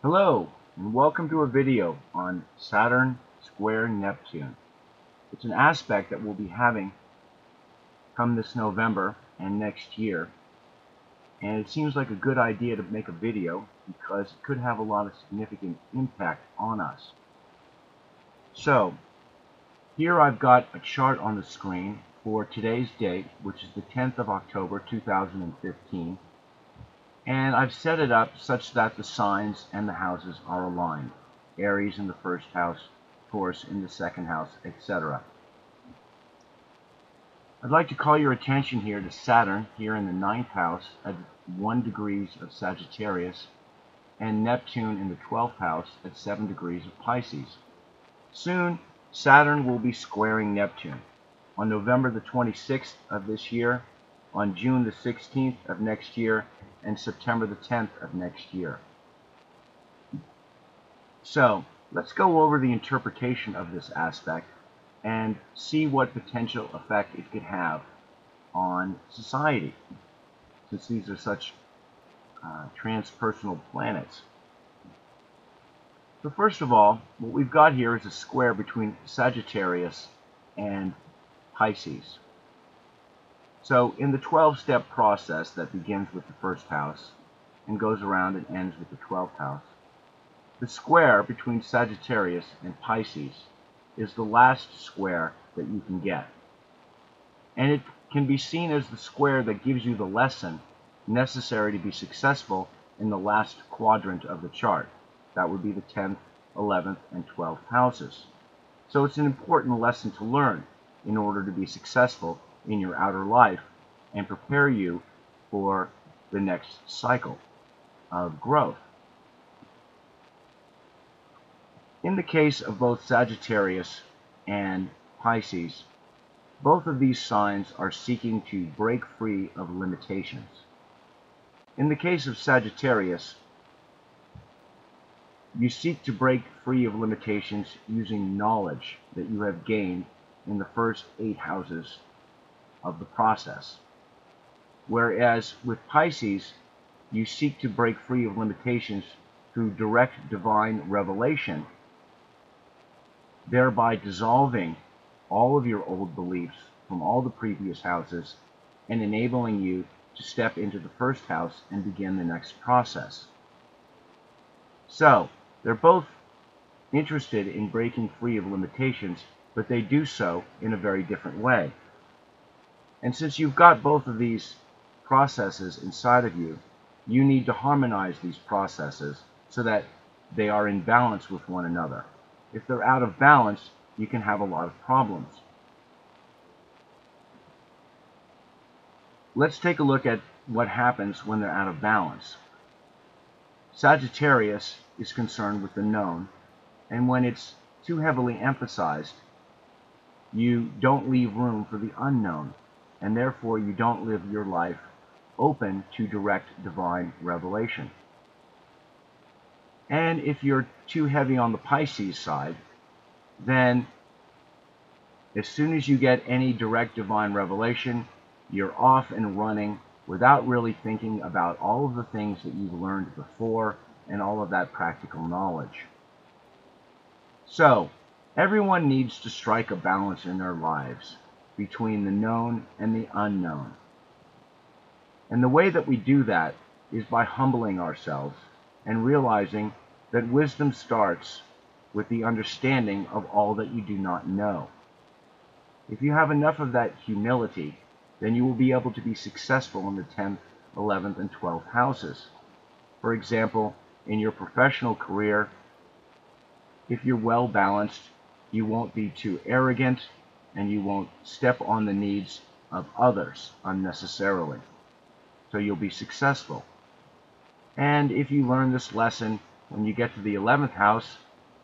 Hello, and welcome to a video on Saturn Square Neptune. It's an aspect that we'll be having come this November and next year, and it seems like a good idea to make a video because it could have a lot of significant impact on us. So, here I've got a chart on the screen for today's date, which is the 10th of October 2015. And I've set it up such that the signs and the houses are aligned. Aries in the first house, Taurus in the second house, etc. I'd like to call your attention here to Saturn here in the 9th house at 1 degrees of Sagittarius, and Neptune in the 12th house at 7 degrees of Pisces. Soon, Saturn will be squaring Neptune. On November the 26th of this year, on June the 16th of next year, and September the 10th of next year. So, let's go over the interpretation of this aspect and see what potential effect it could have on society, since these are such transpersonal planets. So first of all, what we've got here is a square between Sagittarius and Pisces. So in the 12-step process that begins with the first house and goes around and ends with the 12th house, the square between Sagittarius and Pisces is the last square that you can get. And it can be seen as the square that gives you the lesson necessary to be successful in the last quadrant of the chart. That would be the 10th, 11th, and 12th houses. So it's an important lesson to learn in order to be successful in your outer life and prepare you for the next cycle of growth. In the case of both Sagittarius and Pisces, both of these signs are seeking to break free of limitations. In the case of Sagittarius, you seek to break free of limitations using knowledge that you have gained in the first 8 houses of the process. Whereas with Pisces, you seek to break free of limitations through direct divine revelation, thereby dissolving all of your old beliefs from all the previous houses and enabling you to step into the first house and begin the next process. So, they're both interested in breaking free of limitations, but they do so in a very different way. And since you've got both of these processes inside of you, you need to harmonize these processes so that they are in balance with one another. If they're out of balance, you can have a lot of problems. Let's take a look at what happens when they're out of balance. Sagittarius is concerned with the known, and when it's too heavily emphasized, you don't leave room for the unknown, and therefore you don't live your life open to direct divine revelation. And if you're too heavy on the Pisces side, then as soon as you get any direct divine revelation, you're off and running without really thinking about all of the things that you've learned before and all of that practical knowledge. So, everyone needs to strike a balance in their lives between the known and the unknown. And the way that we do that is by humbling ourselves and realizing that wisdom starts with the understanding of all that you do not know. If you have enough of that humility, then you will be able to be successful in the 10th, 11th, and 12th houses. For example, in your professional career, if you're well balanced, you won't be too arrogant, and you won't step on the needs of others unnecessarily. So you'll be successful. And if you learn this lesson when you get to the 11th house,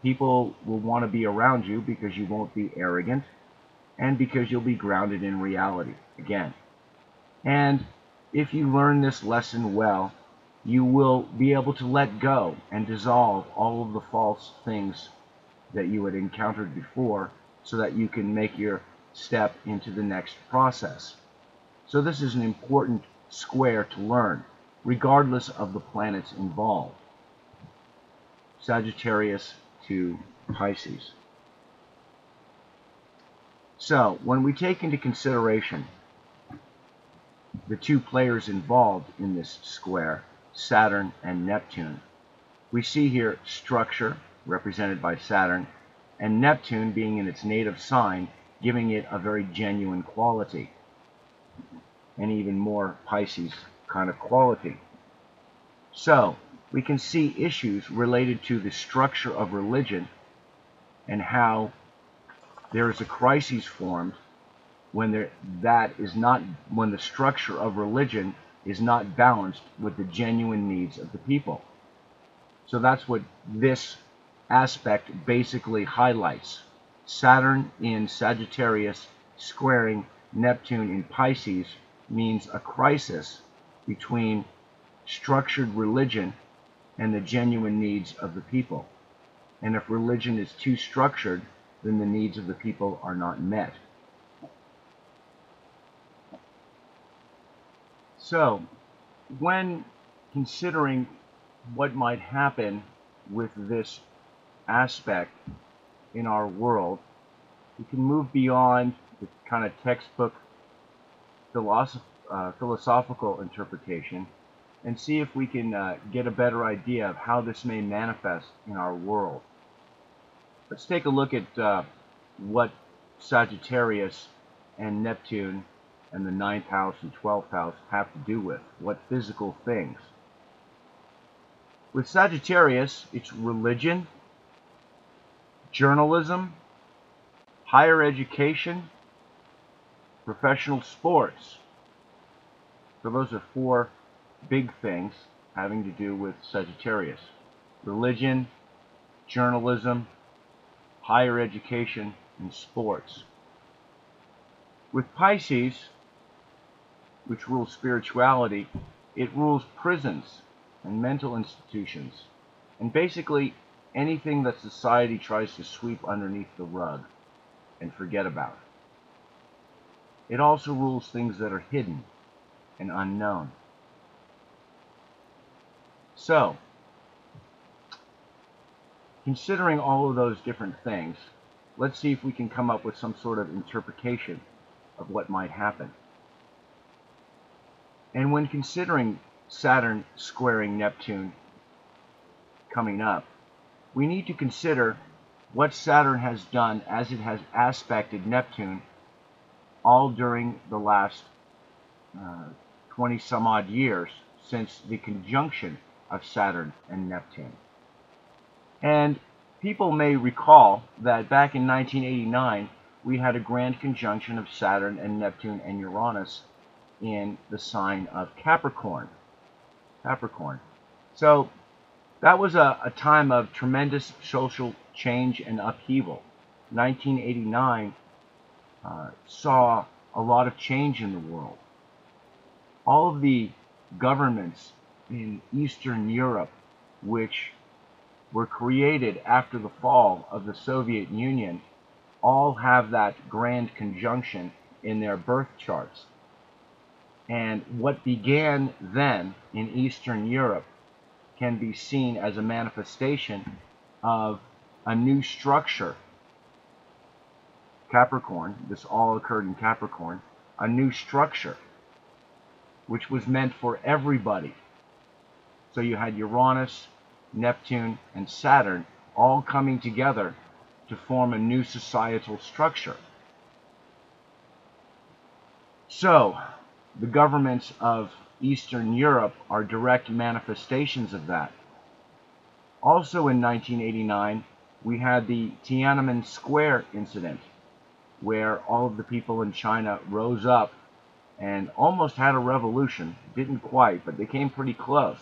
people will want to be around you because you won't be arrogant and because you'll be grounded in reality again. And if you learn this lesson well, you will be able to let go and dissolve all of the false things that you had encountered before so that you can make your step into the next process. So this is an important square to learn, regardless of the planets involved. Sagittarius to Pisces. So, when we take into consideration the two players involved in this square, Saturn and Neptune, we see here structure, represented by Saturn, and Neptune being in its native sign, giving it a very genuine quality, and even more Pisces kind of quality. So, we can see issues related to the structure of religion and how there is a crisis formed when when the structure of religion is not balanced with the genuine needs of the people. So that's what this aspect basically highlights. Saturn in Sagittarius squaring Neptune in Pisces means a crisis between structured religion and the genuine needs of the people. And if religion is too structured, then the needs of the people are not met. So, when considering what might happen with this aspect in our world, we can move beyond the kind of textbook philosophical interpretation and see if we can get a better idea of how this may manifest in our world. Let's take a look at what Sagittarius and Neptune and the 9th house and 12th house have to do with. What physical things. With Sagittarius, it's religion, journalism, higher education, professional sports. So those are four big things having to do with Sagittarius. Religion, journalism, higher education, and sports. With Pisces, which rules spirituality, it rules prisons and mental institutions, and basically anything that society tries to sweep underneath the rug and forget about. It also rules things that are hidden and unknown. So, considering all of those different things, let's see if we can come up with some sort of interpretation of what might happen. And when considering Saturn squaring Neptune coming up, we need to consider what Saturn has done as it has aspected Neptune all during the last 20 some odd years since the conjunction of Saturn and Neptune. And people may recall that back in 1989 we had a grand conjunction of Saturn and Neptune and Uranus in the sign of Capricorn. So that was a time of tremendous social change and upheaval. 1989 saw a lot of change in the world. All of the governments in Eastern Europe, which were created after the fall of the Soviet Union, all have that grand conjunction in their birth charts. And what began then in Eastern Europe can be seen as a manifestation of a new structure. Capricorn, this all occurred in Capricorn, a new structure which was meant for everybody. So you had Uranus, Neptune, and Saturn all coming together to form a new societal structure. So, the governments of Eastern Europe are direct manifestations of that. Also in 1989, we had the Tienanmen Square incident, where all of the people in China rose up and almost had a revolution. Didn't quite, but they came pretty close.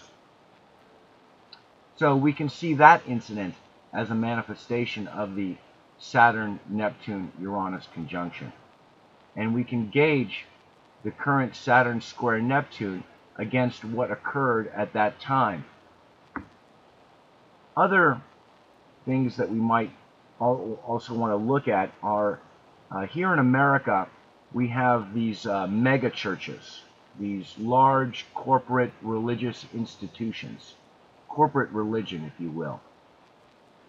So we can see that incident as a manifestation of the Saturn-Neptune-Uranus conjunction. And we can gauge the current Saturn square Neptune against what occurred at that time. Other things that we might also want to look at are here in America, we have these mega churches, these large corporate religious institutions, corporate religion, if you will.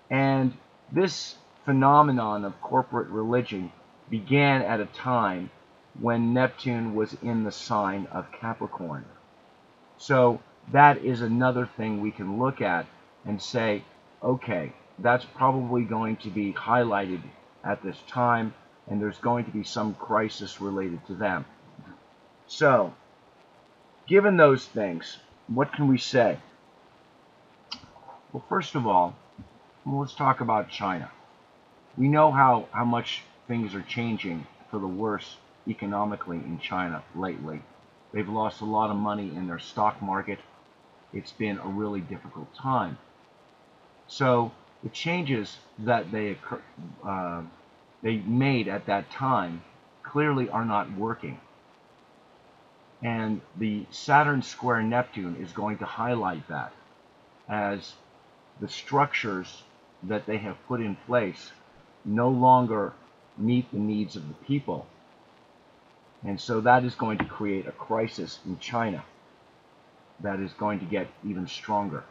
And this phenomenon of corporate religion began at a time when Neptune was in the sign of Capricorn. So that is another thing we can look at and say, okay, that's probably going to be highlighted at this time, and there's going to be some crisis related to them. So, given those things, what can we say? Well, first of all, let's talk about China. We know how much things are changing for the worse economically in China lately. They've lost a lot of money in their stock market. It's been a really difficult time. So the changes that they made at that time clearly are not working. And the Saturn Square Neptune is going to highlight that, as the structures that they have put in place no longer meet the needs of the people. And so that is going to create a crisis in China that is going to get even stronger.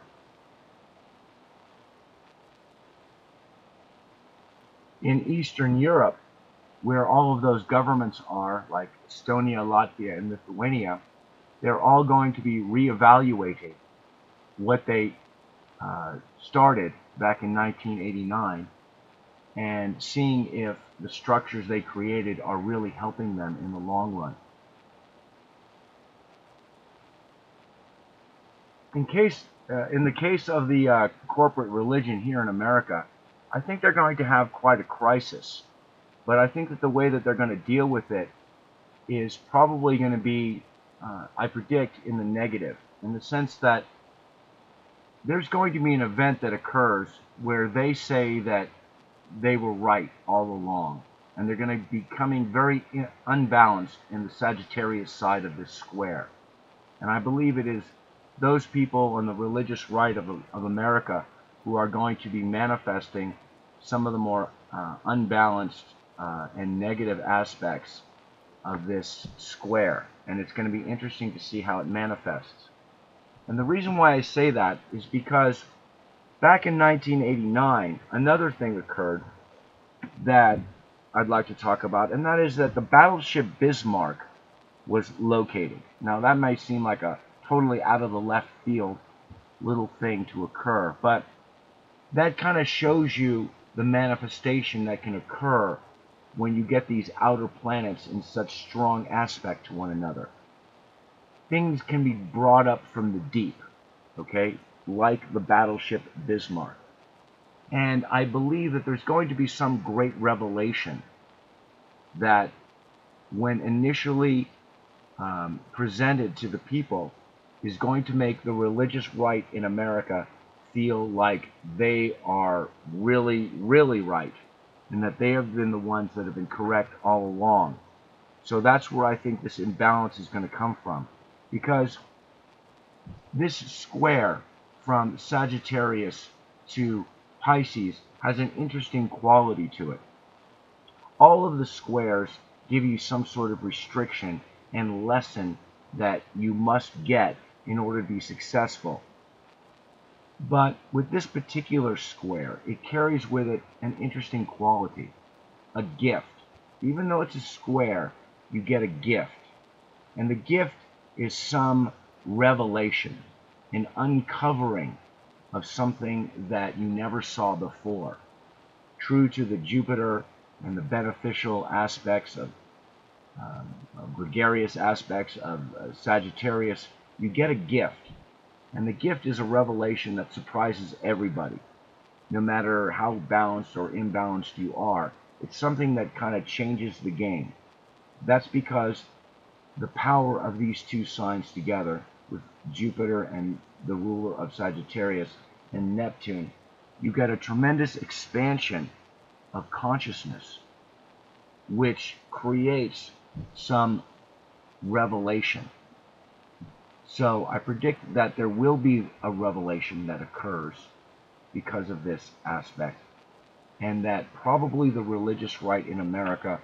In Eastern Europe, where all of those governments are, like Estonia, Latvia, and Lithuania, they're all going to be reevaluating what they started back in 1989 and seeing if the structures they created are really helping them in the long run. In the case of the corporate religion here in America, I think they're going to have quite a crisis. But I think that the way that they're going to deal with it is probably going to be, I predict, in the negative, in the sense that there's going to be an event that occurs where they say that they were right all along, and they're going to be becoming very unbalanced in the Sagittarius side of this square. And I believe it is those people on the religious right of America who are going to be manifesting some of the more unbalanced and negative aspects of this square. And it's going to be interesting to see how it manifests. And the reason why I say that is because back in 1989, another thing occurred that I'd like to talk about, and that is that the battleship Bismarck was located. Now, that might seem like a totally out of the left field little thing to occur, but that kind of shows you the manifestation that can occur when you get these outer planets in such strong aspect to one another. Things can be brought up from the deep, okay, like the battleship Bismarck. And I believe that there's going to be some great revelation that, when initially presented to the people, is going to make the religious right in America feel like they are really, really right, and that they have been the ones that have been correct all along. So that's where I think this imbalance is going to come from, because this square from Sagittarius to Pisces has an interesting quality to it. All of the squares give you some sort of restriction and lesson that you must get in order to be successful. But with this particular square, it carries with it an interesting quality, a gift. Even though it's a square, you get a gift. And the gift is some revelation, an uncovering of something that you never saw before. True to the Jupiter and the beneficial aspects of gregarious aspects of Sagittarius, you get a gift. And the gift is a revelation that surprises everybody, no matter how balanced or imbalanced you are. It's something that kind of changes the game. That's because the power of these two signs together, with Jupiter and the ruler of Sagittarius and Neptune, you get a tremendous expansion of consciousness, which creates some revelation. So I predict that there will be a revelation that occurs because of this aspect, and that probably the religious right in America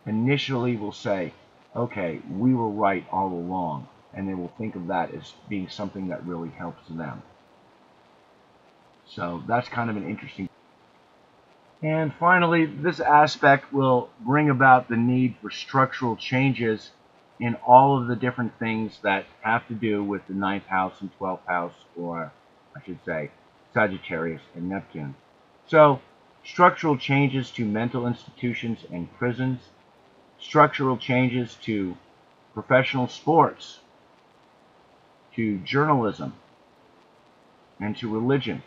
initially will say, okay, we were right all along, and they will think of that as being something that really helps them. So that's kind of an interesting. And finally, this aspect will bring about the need for structural changes in all of the different things that have to do with the 9th house and 12th house, or I should say Sagittarius and Neptune. So, structural changes to mental institutions and prisons, structural changes to professional sports, to journalism, and to religion.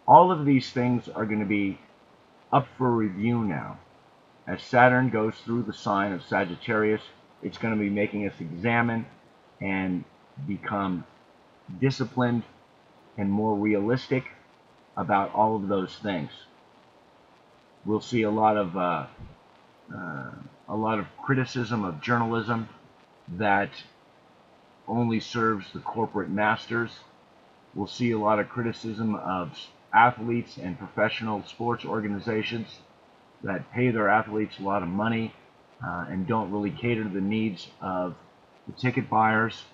All of these things are going to be up for review now. As Saturn goes through the sign of Sagittarius, it's going to be making us examine and become disciplined and more realistic about all of those things. We'll see a lot of criticism of journalism that only serves the corporate masters. We'll see a lot of criticism of athletes and professional sports organizations that pay their athletes a lot of money and don't really cater to the needs of the ticket buyers.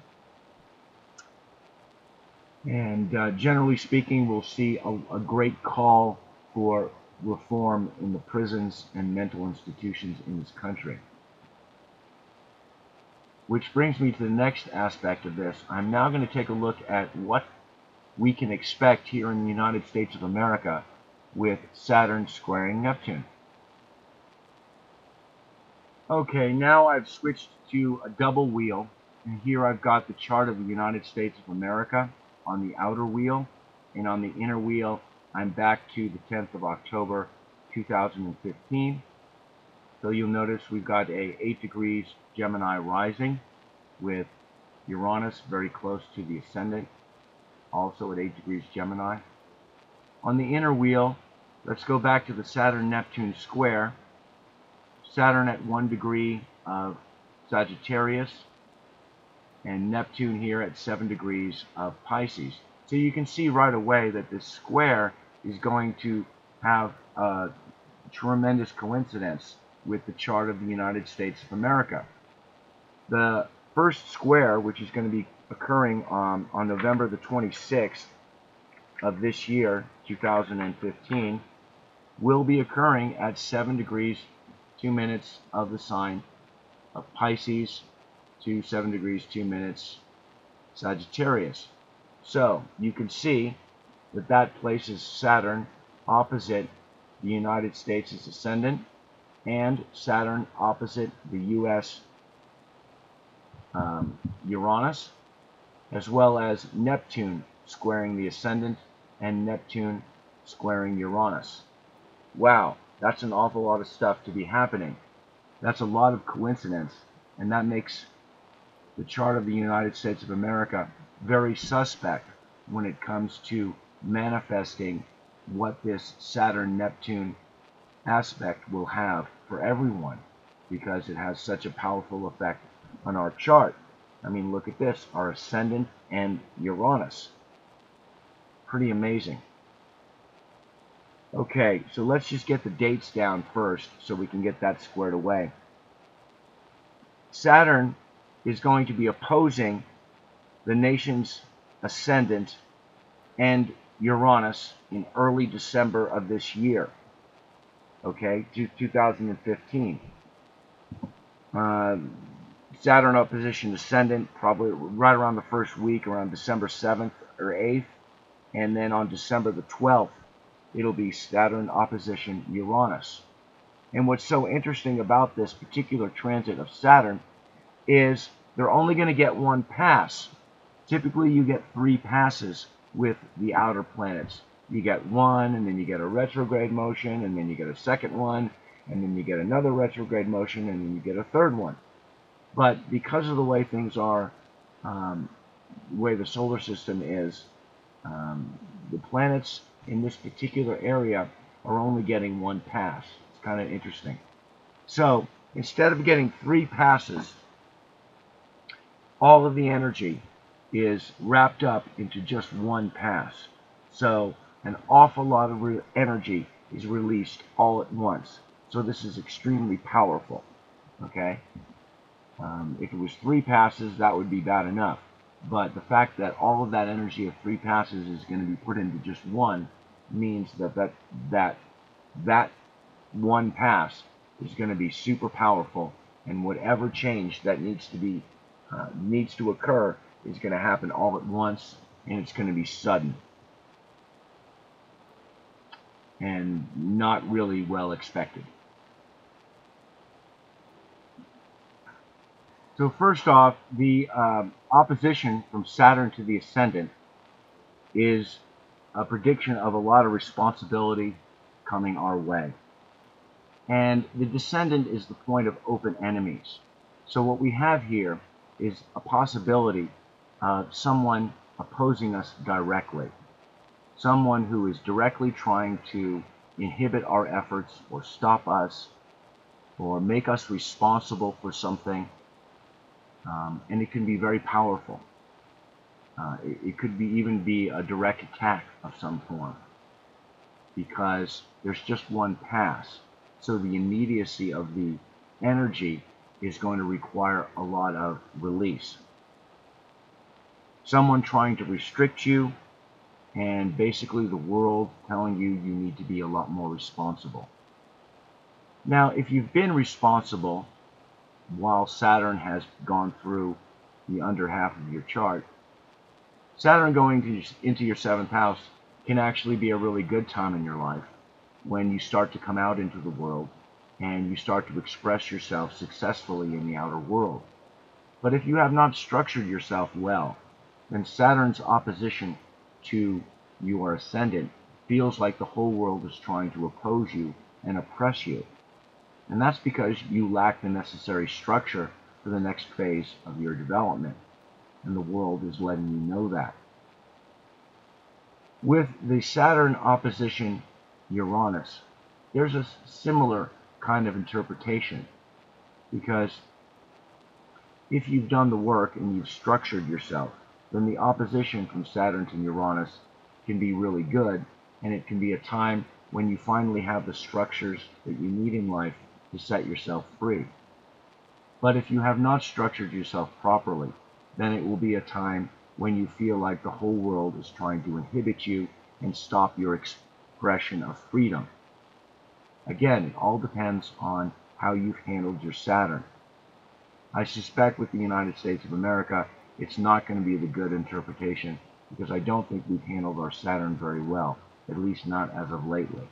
And generally speaking, we'll see a great call for reform in the prisons and mental institutions in this country. Which brings me to the next aspect of this. I'm now going to take a look at what we can expect here in the United States of America with Saturn squaring Neptune. Okay, now I've switched to a double wheel, and here I've got the chart of the United States of America on the outer wheel, and on the inner wheel I'm back to the 10th of October 2015. So you'll notice we've got a 8 degrees Gemini rising with Uranus very close to the Ascendant, also at 8 degrees Gemini. On the inner wheel, let's go back to the Saturn-Neptune square. Saturn at 1 degree of Sagittarius, and Neptune here at 7 degrees of Pisces. So you can see right away that this square is going to have a tremendous coincidence with the chart of the United States of America. The first square, which is going to be occurring on November the 26th of this year, 2015, will be occurring at 7 degrees 2 minutes of the sign of Pisces to 7 degrees 2 minutes Sagittarius. So you can see that that places Saturn opposite the United States' ascendant and Saturn opposite the U.S. Uranus, as well as Neptune squaring the ascendant and Neptune squaring Uranus. Wow, that's an awful lot of stuff to be happening. That's a lot of coincidence, and that makes the chart of the United States of America very suspect when it comes to manifesting what this Saturn-Neptune aspect will have for everyone, because it has such a powerful effect on our chart. I mean, look at this, our ascendant and Uranus. Pretty amazing. Okay, so let's just get the dates down first so we can get that squared away. Saturn is going to be opposing the nation's ascendant and Uranus in early December of this year. Okay, 2015. Saturn opposition ascendant probably right around the first week, around December 7th or 8th, and then on December the 12th, it'll be Saturn opposition Uranus. And what's so interesting about this particular transit of Saturn is they're only going to get one pass. Typically, you get 3 passes with the outer planets. You get one, and then you get a retrograde motion, and then you get a second one, and then you get another retrograde motion, and then you get a third one. But because of the way things are, the way the solar system is, the planets in this particular area are only getting one pass. It's kind of interesting. So instead of getting 3 passes, all of the energy is wrapped up into just one pass. So an awful lot of energy is released all at once. So this is extremely powerful. Okay? If it was 3 passes, that would be bad enough. But the fact that all of that energy of 3 passes is going to be put into just one means that one pass is going to be super powerful, and whatever change that needs to occur is going to happen all at once, and it's going to be sudden and not really well expected. So first off, the opposition from Saturn to the Ascendant is a prediction of a lot of responsibility coming our way. And the Descendant is the point of open enemies. So what we have here is a possibility of someone opposing us directly. Someone who is directly trying to inhibit our efforts or stop us or make us responsible for something. And it can be very powerful. It could even be a direct attack of some form, because there's just one pass. So the immediacy of the energy is going to require a lot of release. Someone trying to restrict you, and basically the world telling you you need to be a lot more responsible. Now, if you've been responsible while Saturn has gone through the under half of your chart, Saturn going into your 7th house can actually be a really good time in your life when you start to come out into the world and you start to express yourself successfully in the outer world. But if you have not structured yourself well, then Saturn's opposition to your ascendant feels like the whole world is trying to oppose you and oppress you. And that's because you lack the necessary structure for the next phase of your development. And the world is letting you know that. With the Saturn opposition Uranus, there's a similar kind of interpretation. Because if you've done the work and you've structured yourself, then the opposition from Saturn to Uranus can be really good, and it can be a time when you finally have the structures that you need in life to set yourself free. But if you have not structured yourself properly, then it will be a time when you feel like the whole world is trying to inhibit you and stop your expression of freedom. Again, it all depends on how you've handled your Saturn. I suspect with the United States of America, it's not going to be the good interpretation, because I don't think we've handled our Saturn very well, at least not as of lately.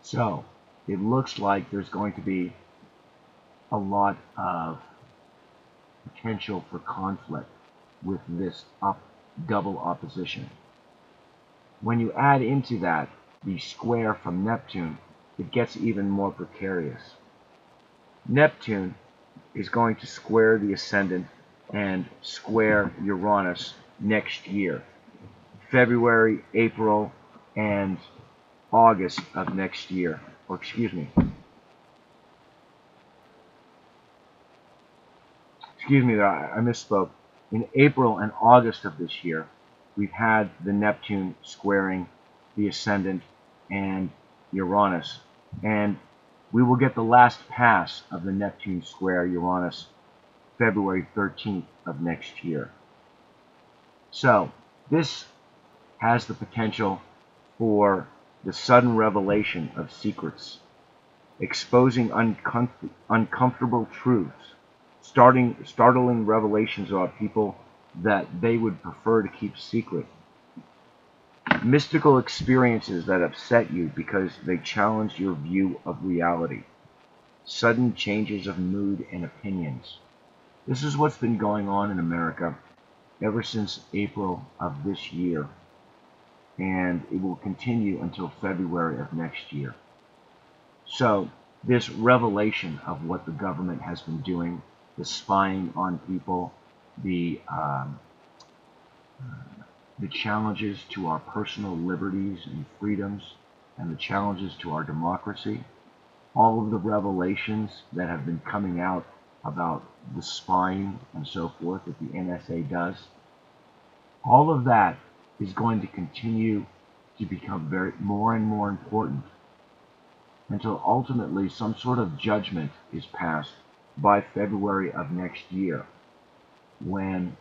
So, it looks like there's going to be a lot of potential for conflict with this double opposition. When you add into that the square from Neptune, it gets even more precarious. Neptune is going to square the Ascendant and square Uranus next year, February, April, and August of next year. Or excuse me, I misspoke. In April and August of this year, we've had the Neptune squaring the Ascendant and Uranus, and we will get the last pass of the Neptune square Uranus February 13th of next year. So this has the potential for the sudden revelation of secrets, exposing uncomfortable truths, startling revelations about people that they would prefer to keep secret, mystical experiences that upset you because they challenge your view of reality, sudden changes of mood and opinions. This is what's been going on in America ever since April of this year, and it will continue until February of next year. So this revelation of what the government has been doing, the spying on people, the challenges to our personal liberties and freedoms, and the challenges to our democracy, all of the revelations that have been coming out about the spying and so forth that the NSA does, all of that is going to continue to become more and more important until ultimately some sort of judgment is passed by February of next year, when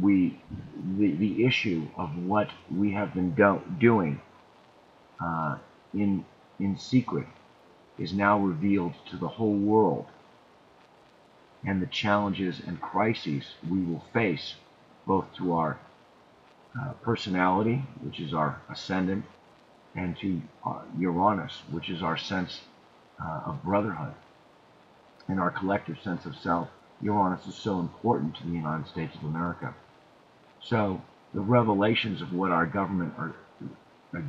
the issue of what we have been doing in secret is now revealed to the whole world, and the challenges and crises we will face, both to our personality, which is our ascendant, and to Uranus, which is our sense of brotherhood and our collective sense of self. Uranus is so important to the United States of America. So the revelations of what our government are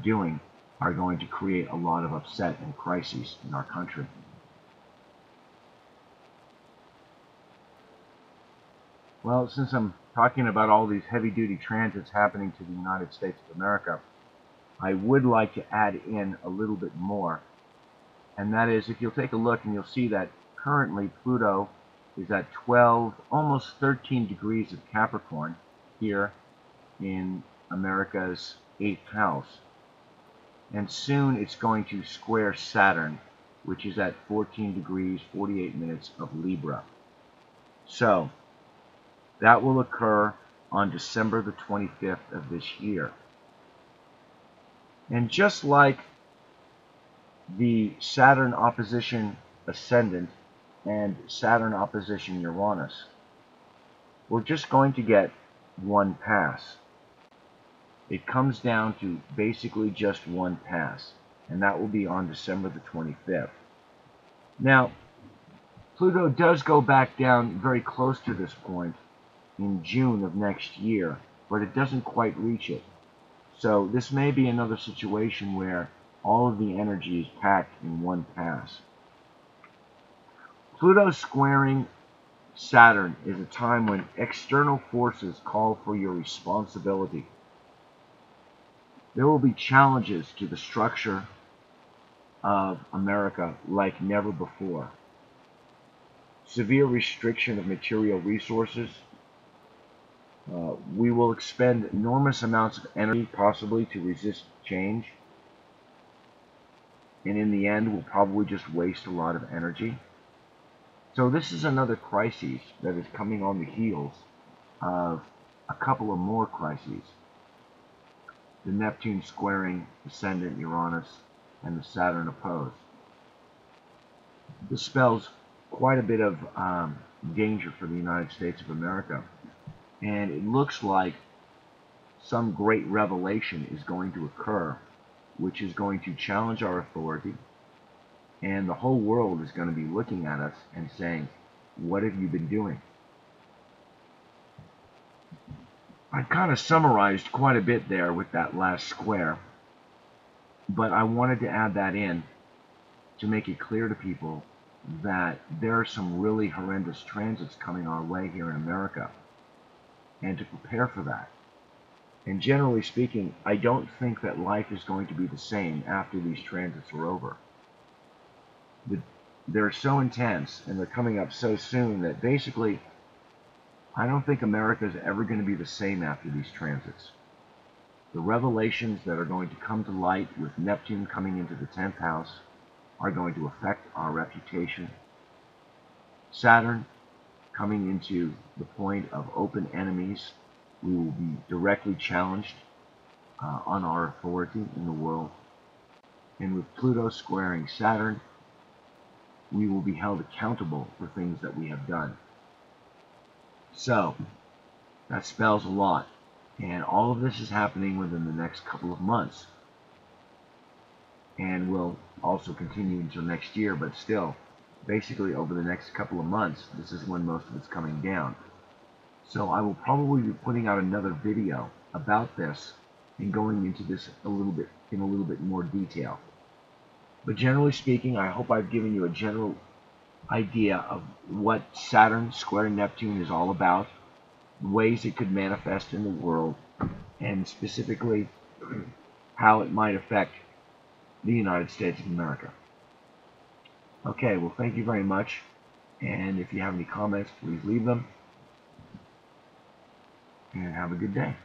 doing are going to create a lot of upset and crises in our country. Well, since I'm talking about all these heavy-duty transits happening to the United States of America, I would like to add in a little bit more. And that is, if you'll take a look and you'll see that currently Pluto is at 12, almost 13 degrees of Capricorn here in America's 8th house. And soon it's going to square Saturn, which is at 14 degrees, 48 minutes of Libra. So that will occur on December the 25th of this year. And just like the Saturn opposition Ascendant and Saturn opposition Uranus, we're just going to get one pass. It comes down to basically just one pass, and that will be on December the 25th. Now, Pluto does go back down very close to this point in June of next year, but it doesn't quite reach it. So this may be another situation where all of the energy is packed in one pass. Pluto squaring Saturn is a time when external forces call for your responsibility. There will be challenges to the structure of America like never before. Severe restriction of material resources. We will expend enormous amounts of energy, possibly to resist change. And in the end, we'll probably just waste a lot of energy. So this is another crisis that is coming on the heels of a couple of more crises. The Neptune squaring Ascendant Uranus and the Saturn opposed. This spells quite a bit of danger for the United States of America. And it looks like some great revelation is going to occur, which is going to challenge our authority, and the whole world is going to be looking at us and saying, what have you been doing? I kind of summarized quite a bit there with that last square, but I wanted to add that in to make it clear to people that there are some really horrendous transits coming our way here in America, and to prepare for that. And generally speaking, I don't think that life is going to be the same after these transits are over. They're so intense and they're coming up so soon that basically I don't think America is ever going to be the same after these transits. The revelations that are going to come to light with Neptune coming into the 10th house are going to affect our reputation. Saturn coming into the point of open enemies, we will be directly challenged on our authority in the world. And with Pluto squaring Saturn, we will be held accountable for things that we have done. So, that spells a lot. And all of this is happening within the next couple of months. And will also continue until next year, but still, basically over the next couple of months, this is when most of it's coming down. So I will probably be putting out another video about this and going into this in a little bit more detail. But generally speaking, I hope I've given you a general idea of what Saturn Square Neptune is all about, ways it could manifest in the world, and specifically how it might affect the United States of America. Okay, well, thank you very much. And if you have any comments, please leave them. And have a good day.